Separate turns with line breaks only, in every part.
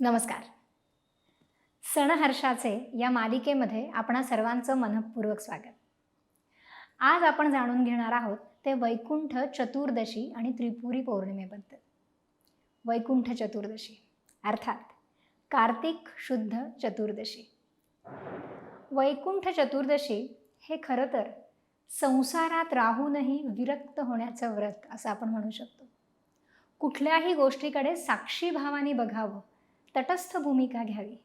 नमस्कार. सणहर्षाचे या मालिकेमध्ये आपणा सर्वांचं मनःपूर्वक स्वागत. आज आपण जाणून घेणार आहोत ते वैकुंठ चतुर्दशी आणि त्रिपुरी पौर्णिमेबद्दल. वैकुंठ चतुर्दशी अर्थात कार्तिक शुद्ध चतुर्दशी. वैकुंठ चतुर्दशी हे खरं तर संसारात राहूनही विरक्त होण्याचं व्रत असं आपण म्हणू शकतो. कुठल्याही गोष्टीकडे साक्षी भावाने बघावं, तटस्थ भूमिका घ्यावी,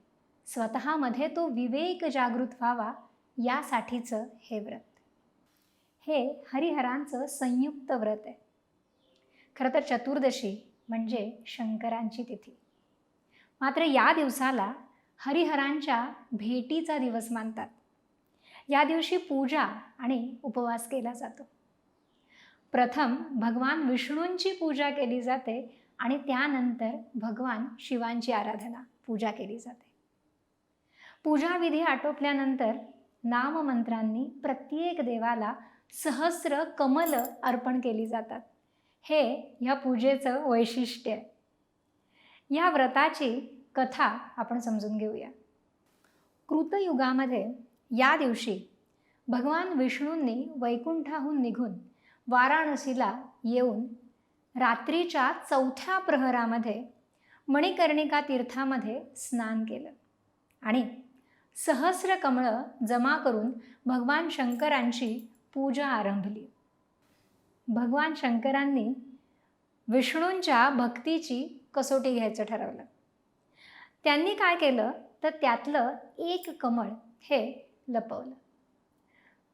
स्वतःमध्ये तो विवेक जागृत व्हावा, यासाठीचं हे व्रत. हे हरिहरांचं संयुक्त व्रत आहे. खरं तर चतुर्दशी म्हणजे शंकरांची तिथी. मात्र या दिवसाला हरिहरांच्या भेटीचा दिवस मानतात. या दिवशी पूजा आणि उपवास केला जातो. प्रथम भगवान विष्णूंची पूजा केली जाते आणि त्यानंतर भगवान शिवांची आराधना पूजा केली जाते. पूजाविधी आटोपल्यानंतर नाममंत्रांनी प्रत्येक देवाला सहस्र कमल अर्पण केली जातात. हे ह्या पूजेचं वैशिष्ट्य आहे. या व्रताची कथा आपण समजून घेऊया. कृतयुगामध्ये या दिवशी भगवान विष्णूंनी वैकुंठाहून निघून वाराणसीला येऊन रात्रीच्या 4थ्या प्रहरामध्ये मणिकर्णिका तीर्थामध्ये स्नान केलं आणि सहस्र कमळं जमा करून भगवान शंकरांची पूजा आरंभली. भगवान शंकरांनी विष्णूंच्या भक्तीची कसोटी घ्यायचं ठरवलं. त्यांनी काय केलं तर त्यातलं एक कमळ हे लपवलं.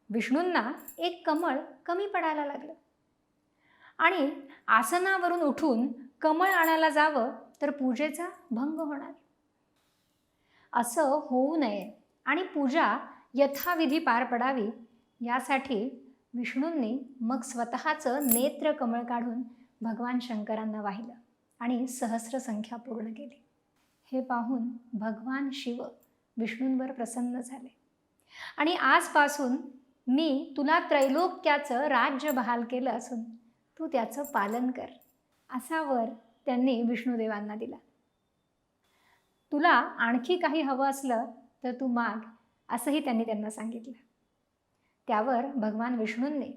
विष्णूंना एक कमळ कमी पडायला लागलं आणि आसनावरून उठून कमळ आणायला जावं तर पूजेचा भंग होणार. असं होऊ नये आणि पूजा यथाविधी पार पडावी, यासाठी विष्णूंनी मग स्वतःचं नेत्र कमळ काढून भगवान शंकरांना वाहिलं आणि सहस्र संख्या पूर्ण केली. हे पाहून भगवान शिव विष्णूंवर प्रसन्न झाले आणि आजपासून मी तुला त्रैलोक्याचं राज्य बहाल केलं असून तू त्याचं पालन कर, असा वर त्यांनी विष्णुदेवांना दिला. तुला आणखी काही हवं असलं तर तू माग, असंही त्यांनी त्यांना सांगितलं. त्यावर भगवान विष्णूंनी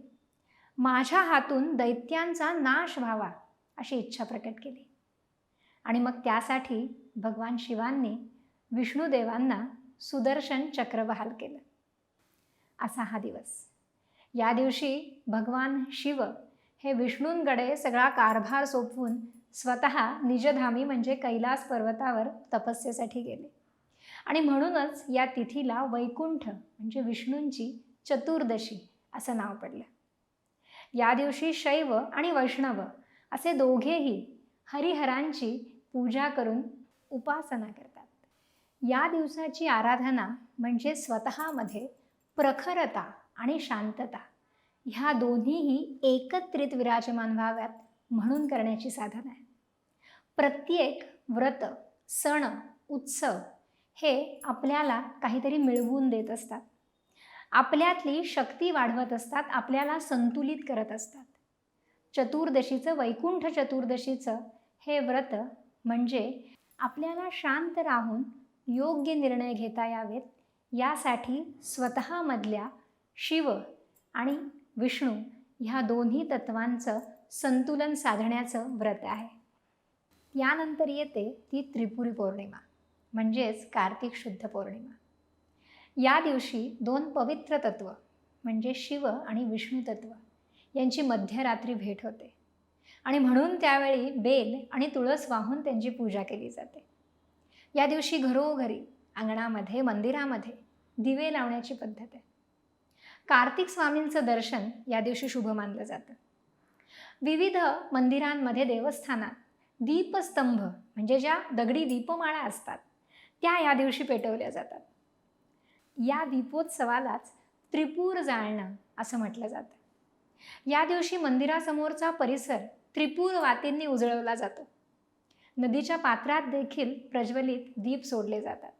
माझ्या हातून दैत्यांचा नाश व्हावा अशी इच्छा प्रकट केली आणि मग त्यासाठी भगवान शिवांनी विष्णुदेवांना सुदर्शन चक्र बहाल केलं. असा हा दिवस. या दिवशी भगवान शिव हे विष्णूंकडे सगळा कारभार सोपवून स्वतः निजधामी म्हणजे कैलास पर्वतावर तपस्येसाठी गेले आणि म्हणूनच या तिथीला वैकुंठ म्हणजे विष्णूंची चतुर्दशी असं नाव पडलं. या दिवशी शैव आणि वैष्णव असे दोघेही हरिहरांची पूजा करून उपासना करतात. या दिवसाची आराधना म्हणजे स्वतःमध्ये प्रखरता आणि शांतता ह्या दोन्हीही एकत्रित विराजमान व्हाव्यात म्हणून करण्याची साधन आहे. प्रत्येक व्रत, सण, उत्सव हे आपल्याला काहीतरी मिळवून देत असतात, आपल्यातली शक्ती वाढवत असतात, आपल्याला संतुलित करत असतात. चतुर्दशीचं, वैकुंठ चतुर्दशीचं हे व्रत म्हणजे आपल्याला शांत राहून योग्य निर्णय घेता यावेत, यासाठी स्वतःमधल्या शिव आणि विष्णू ह्या दोन्ही तत्वांचं संतुलन साधण्याचं व्रत आहे. यानंतर येते ती त्रिपुरी पौर्णिमा म्हणजेच कार्तिक शुद्ध पौर्णिमा. या दिवशी दोन पवित्र तत्व म्हणजे शिव आणि विष्णू तत्व यांची मध्यरात्री भेट होते आणि म्हणून त्यावेळी बेल आणि तुळस वाहून त्यांची पूजा केली जाते. या दिवशी घरोघरी, अंगणामध्ये, मंदिरामध्ये दिवे लावण्याची पद्धत आहे. कार्तिक स्वामींचं दर्शन या दिवशी शुभ मानलं जातं. विविध मंदिरांमध्ये, देवस्थानात दीपस्तंभ म्हणजे ज्या दगडी दीपमाळा असतात त्या या दिवशी पेटवल्या जातात. या दीपोत्सवालाच त्रिपूर जाळणं असं म्हटलं जातं. या दिवशी मंदिरासमोरचा परिसर त्रिपूर वातींनी उजळवला जातो. नदीच्या पात्रात देखील प्रज्वलित दीप सोडले जातात.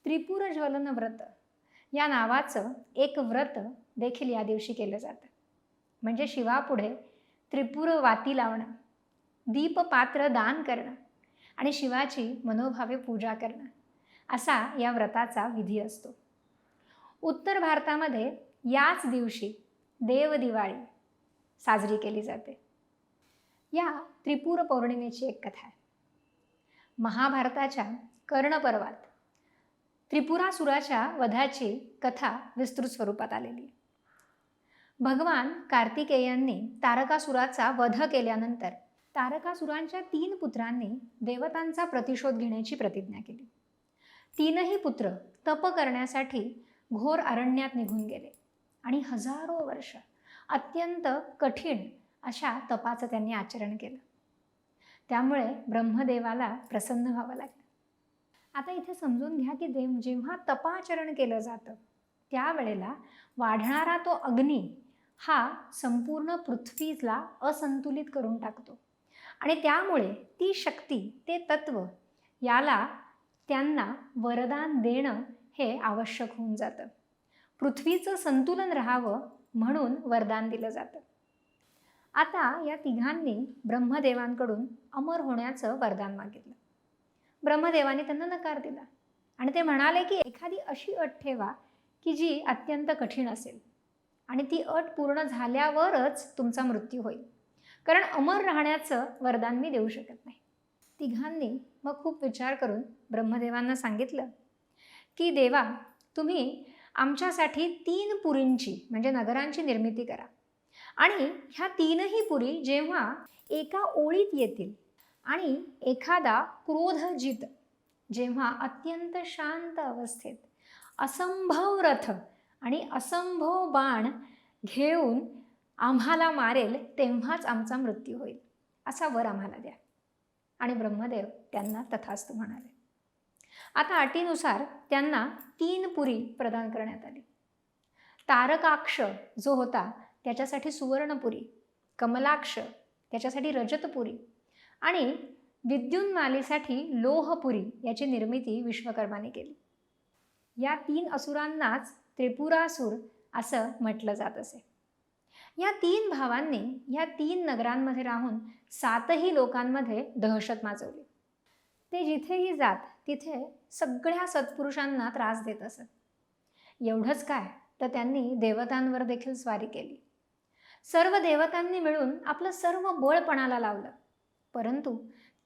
त्रिपुर ज्वलन व्रत या नावाचं एक व्रत देखील या दिवशी केलं जातं. म्हणजे शिवापुढे त्रिपुर वाती लावणं, दीपपात्र दान करणं आणि शिवाची मनोभावे पूजा करणं असा या व्रताचा विधी असतो. उत्तर भारतामध्ये याच दिवशी देवदिवाळी साजरी केली जाते. या त्रिपुर पौर्णिमेची एक कथा आहे. महाभारताच्या कर्णपर्वात त्रिपुरासुराच्या वधाची कथा विस्तृत स्वरूपात आलेली आहे. भगवान कार्तिकेयांनी तारकासुराचा वध केल्यानंतर तारकासुरांच्या 3 पुत्रांनी देवतांचा प्रतिशोध घेण्याची प्रतिज्ञा केली. 3ही पुत्र तप करण्यासाठी घोर अरण्यात निघून गेले आणि हजारो वर्ष अत्यंत कठीण अशा तपाचं त्यांनी आचरण केलं. त्यामुळे ब्रह्मदेवाला प्रसन्न व्हावं लागलं. आता इथे समजून घ्या की जेव्हा तपाचरण केलं जातं त्यावेळेला वाढणारा तो अग्नी हा संपूर्ण पृथ्वीला असंतुलित करून टाकतो आणि त्यामुळे ती शक्ती, ते तत्व याला त्यांना वरदान देणं हे आवश्यक होऊन जातं. पृथ्वीचं संतुलन राहावं म्हणून वरदान दिलं जातं. आता या तिघांनी ब्रह्मदेवांकडून अमर होण्याचं वरदान मागितलं. ब्रह्मदेवाने त्यांना नकार दिला आणि ते म्हणाले की एखादी अशी अट ठेवा की जी अत्यंत कठीण असेल आणि ती अट पूर्ण झाल्यावरच तुमचा मृत्यू होईल, कारण अमर राहण्याचं वरदान मी देऊ शकत नाही. तिघांनी मग खूप विचार करून ब्रह्मदेवांना सांगितलं की देवा, तुम्ही आमच्यासाठी 3 पुरींची म्हणजे नगरांची निर्मिती करा आणि ह्या 3ही पुरी जेव्हा एका ओळीत येतील आणि एखादा क्रोधजित जेव्हा अत्यंत शांत अवस्थेत असंभव रथ आणि असंभव बाण घेऊन आम्हाला मारेल तेव्हाच आमचा मृत्यू होईल, असा वर आम्हाला द्या. आणि ब्रह्मदेव त्यांना तथास्तु म्हणाले. आता अटीनुसार त्यांना 3 पुरी प्रदान करण्यात आली. तारकाक्ष जो होता त्याच्यासाठी सुवर्णपुरी, कमलाक्ष त्याच्यासाठी रजतपुरी आणि विद्युन्मालीसाठी लोहपुरी याची निर्मिती विश्वकर्माने केली. या 3 असुरांनाच त्रिपुरासुर असं म्हटलं जात असे. या 3 भावांनी या 3 नगरांमध्ये राहून 7ही लोकांमध्ये दहशत माजवली. ते जिथेही जात तिथे सगळ्या सत्पुरुषांना त्रास देत असत. एवढंच काय तर त्यांनी देवतांवर देखील स्वारी केली. सर्व देवतांनी मिळून आपलं सर्व बळ पणाला लावलं, परंतु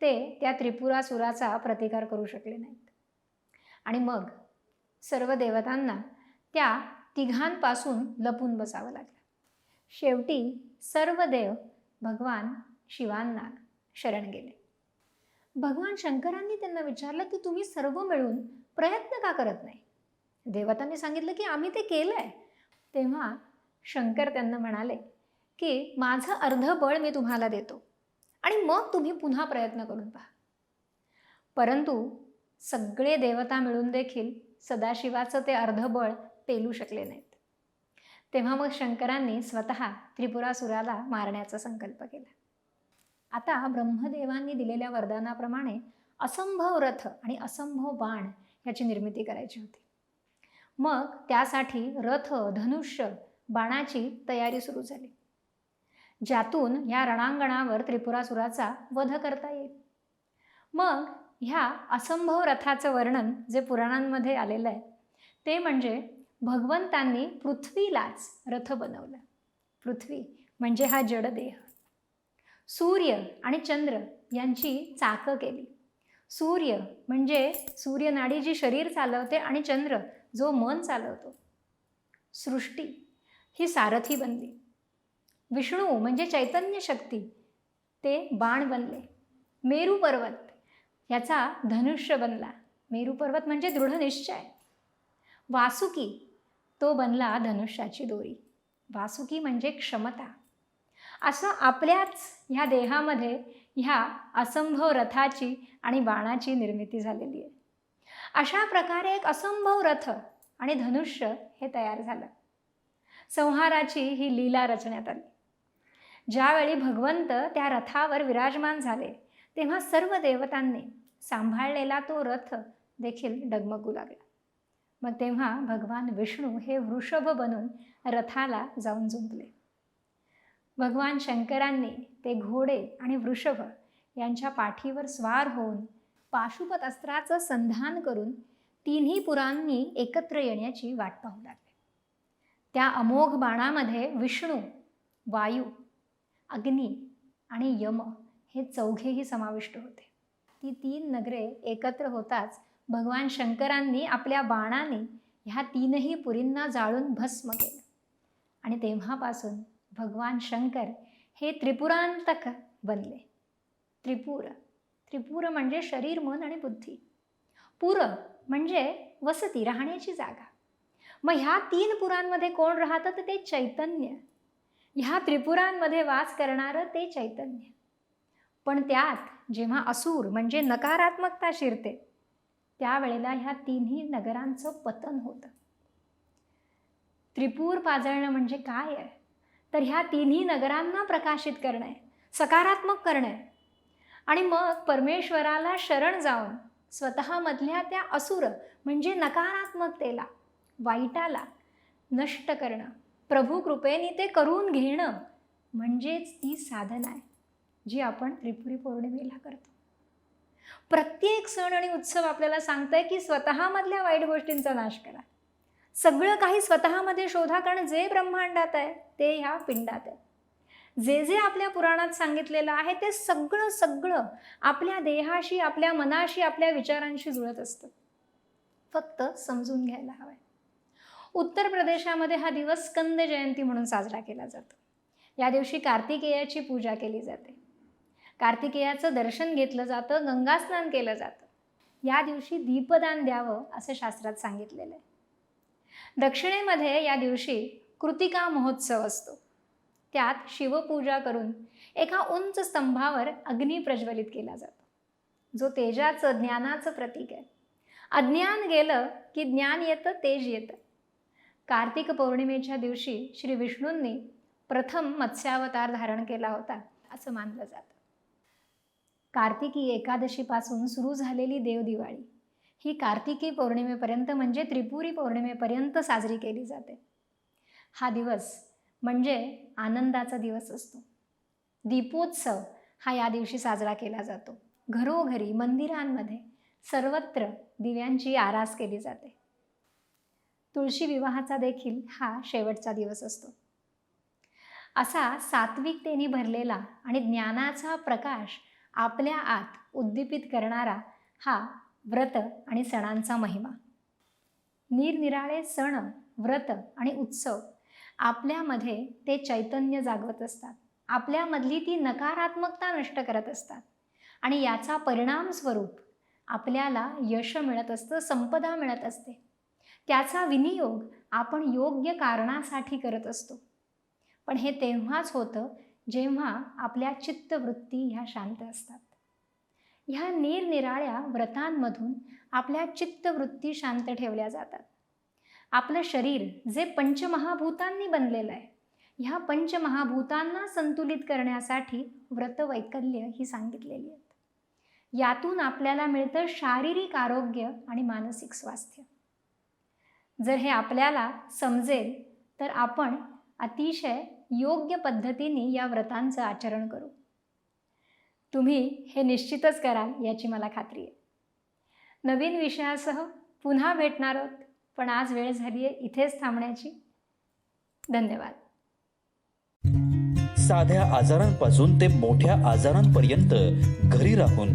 ते त्या त्रिपुरासुराचा प्रतिकार करू शकले नाहीत. आणि मग सर्व देवतांना त्या तिघांपासून लपून बसावं लागलं. शेवटी सर्व देव भगवान शिवांना शरण गेले. भगवान शंकरांनी त्यांना विचारलं की तुम्ही सर्व मिळून प्रयत्न का करत नाही? देवतांनी सांगितलं की आम्ही ते केलंय. तेव्हा शंकर त्यांना म्हणाले की माझं अर्ध बळ मी तुम्हाला देतो आणि मग तुम्ही पुन्हा प्रयत्न करून पहा. परंतु सगळे देवता मिळून देखील सदाशिवाचं ते अर्ध बळ पेलू शकले नाहीत. तेव्हा मग शंकरांनी स्वतः त्रिपुरासुराला मारण्याचा संकल्प केला. आता ब्रह्मदेवांनी दिलेल्या वरदानाप्रमाणे असंभव रथ आणि असंभव बाण याची निर्मिती करायची होती. मग त्यासाठी रथ, धनुष्य, बाणाची तयारी सुरू झाली, ज्यातून या रणांगणावर त्रिपुरासुराचा वध करता येईल. मग ह्या असंभव रथाचं वर्णन जे पुराणांमध्ये आलेलं आहे ते म्हणजे भगवंतांनी पृथ्वीलाच रथ बनवलं. पृथ्वी म्हणजे हा जडदेह. सूर्य आणि चंद्र यांची चाकं केली. सूर्य म्हणजे सूर्यनाडी जी शरीर चालवते आणि चंद्र जो मन चालवतो. सृष्टी ही सारथी बनली. विष्णू म्हणजे चैतन्य शक्ती, ते बाण बनले. मेरू पर्वत याचा धनुष्य बनला. मेरू पर्वत म्हणजे दृढ निश्चय. वासुकी तो बनला धनुष्याची दोरी. वासुकी म्हणजे क्षमता. असं आपल्याच ह्या देहामध्ये ह्या असंभव रथाची आणि बाणाची निर्मिती झालेली आहे. अशा प्रकारे एक असंभव रथ आणि धनुष्य हे तयार झालं. संहाराची ही लीला रचण्यात आली. ज्यावेळी भगवंत त्या रथावर विराजमान झाले तेव्हा सर्व देवतांनी सांभाळलेला तो रथ देखील डगमगू लागला. मग तेव्हा भगवान विष्णू हे वृषभ बनून रथाला जाऊन जुंपले. भगवान शंकरांनी ते घोडे आणि वृषभ यांच्या पाठीवर स्वार होऊन पाशुपत अस्त्राचं संधान करून तिन्ही पुरांनी एकत्र येण्याची वाट पाहू लागले. त्या अमोघ बाणामध्ये विष्णू, वायू, अग्नी आणि यम हे चौघेही समाविष्ट होते. ती 3 नगरे एकत्र होताच भगवान शंकरांनी आपल्या बाणाने ह्या 3ही पुरींना जाळून भस्म केलं. आणि तेव्हापासून भगवान शंकर हे त्रिपुरांतक बनले. त्रिपुर म्हणजे शरीर, मन आणि बुद्धी. पुर म्हणजे वसती, राहण्याची जागा. मग ह्या 3 पुरांमध्ये कोण राहतं तर ते चैतन्य. ह्या त्रिपुरांमध्ये वास करणारं ते चैतन्य. पण त्यात जेव्हा असुर म्हणजे नकारात्मकता शिरते त्यावेळेला ह्या 3ही नगरांचं पतन होतं. त्रिपूर पाजळणं म्हणजे काय आहे तर ह्या 3ही नगरांना प्रकाशित करणं आहे, सकारात्मक करणं आहे. आणि मग परमेश्वराला शरण जाऊन स्वतःमधल्या त्या असुर म्हणजे नकारात्मकतेला, वाईटाला नष्ट करणं, प्रभू कृपेने ते करून घेणं म्हणजेच ती साधना आहे जी आपण त्रिपुरी पौर्णिमेला करतो. प्रत्येक सण आणि उत्सव आपल्याला सांगतंय की स्वतःमधल्या वाईट गोष्टींचा नाश करा. सगळं काही स्वतःमध्ये शोधा, कारण जे ब्रह्मांडात आहे ते ह्या पिंडात आहे. जे जे आपल्या पुराणात सांगितलेलं आहे ते सगळं आपल्या देहाशी, आपल्या मनाशी, आपल्या विचारांशी जुळत असतं. फक्त समजून घ्यायला हवंय. उत्तर प्रदेशामध्ये हा दिवस स्कंद जयंती म्हणून साजरा केला जातो. या दिवशी कार्तिकेयाची पूजा केली जाते. कार्तिकेयाचं दर्शन घेतलं जातं, गंगास्नान केलं जातं. या दिवशी दीपदान द्यावं असं शास्त्रात सांगितलेलं आहे. दक्षिणेमध्ये या दिवशी कृतिका महोत्सव असतो. त्यात शिवपूजा करून एका उंच स्तंभावर अग्नी प्रज्वलित केला जातो, जो तेजाचं, ज्ञानाचं प्रतीक आहे. अज्ञान गेलं की ज्ञान येतं, तेज येतं. कार्तिक पौर्णिमेच्या दिवशी श्री विष्णूंनी प्रथम मत्स्यावतार धारण केला होता असं मानलं जातं. कार्तिकी एकादशीपासून सुरू झालेली देवदिवाळी ही कार्तिकी पौर्णिमेपर्यंत म्हणजे त्रिपुरी पौर्णिमेपर्यंत साजरी केली जाते. हा दिवस म्हणजे आनंदाचा दिवस असतो. दीपोत्सव हा या दिवशी साजरा केला जातो. घरोघरी, मंदिरांमध्ये सर्वत्र दिव्यांची आरास केली जाते. तुळशी विवाहाचा देखील हा शेवटचा दिवस असतो. असा सात्विकतेने भरलेला आणि ज्ञानाचा प्रकाश आपल्या आत उद्दीपित करणारा हा व्रत आणि सणांचा महिमा. निरनिराळे सण, व्रत आणि उत्सव आपल्यामध्ये ते चैतन्य जागवत असतात. आपल्यामधली ती नकारात्मकता नष्ट करत असतात. आणि याचा परिणाम स्वरूप आपल्याला यश मिळत असतं, संपदा मिळत असते. त्याचा विनियोग आपण योग्य कारणासाठी करत असतो. पण हे तेव्हाच होतं जेव्हा आपल्या चित्तवृत्ती ह्या शांत असतात. ह्या निरनिराळ्या व्रतांमधून आपल्या चित्तवृत्ती शांत ठेवल्या जातात. आपलं शरीर जे पंचमहाभूतांनी बनलेलं आहे, ह्या पंचमहाभूतांना संतुलित करण्यासाठी व्रतवैकल्य ही सांगितलेली आहेत. यातून आपल्याला मिळतं शारीरिक आरोग्य आणि मानसिक स्वास्थ्य. जर हे आपल्याला समजेल तर आपण अतिशय योग्य पद्धतीने या व्रतांचं आचरण करू. तुम्ही हे निश्चितच कराल याची मला खात्री आहे. नवीन विषयासह पुन्हा भेटणार आहोत, पण आज वेळ झाली आहे इथेच थांबण्याची. धन्यवाद.
साध्या आजारांपासून ते मोठ्या आजारांपर्यंत घरी राहून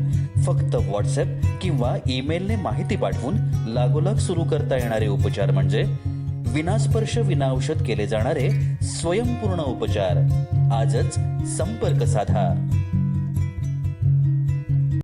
फक्त व्हॉट्सॲप किंवा ईमेलने माहिती पाठवून लागोलाग सुरू करता येणारे उपचार म्हणजे विनास्पर्श विनाऔषध केले जाणारे स्वयंपूर्ण उपचार. आजच संपर्क साधा.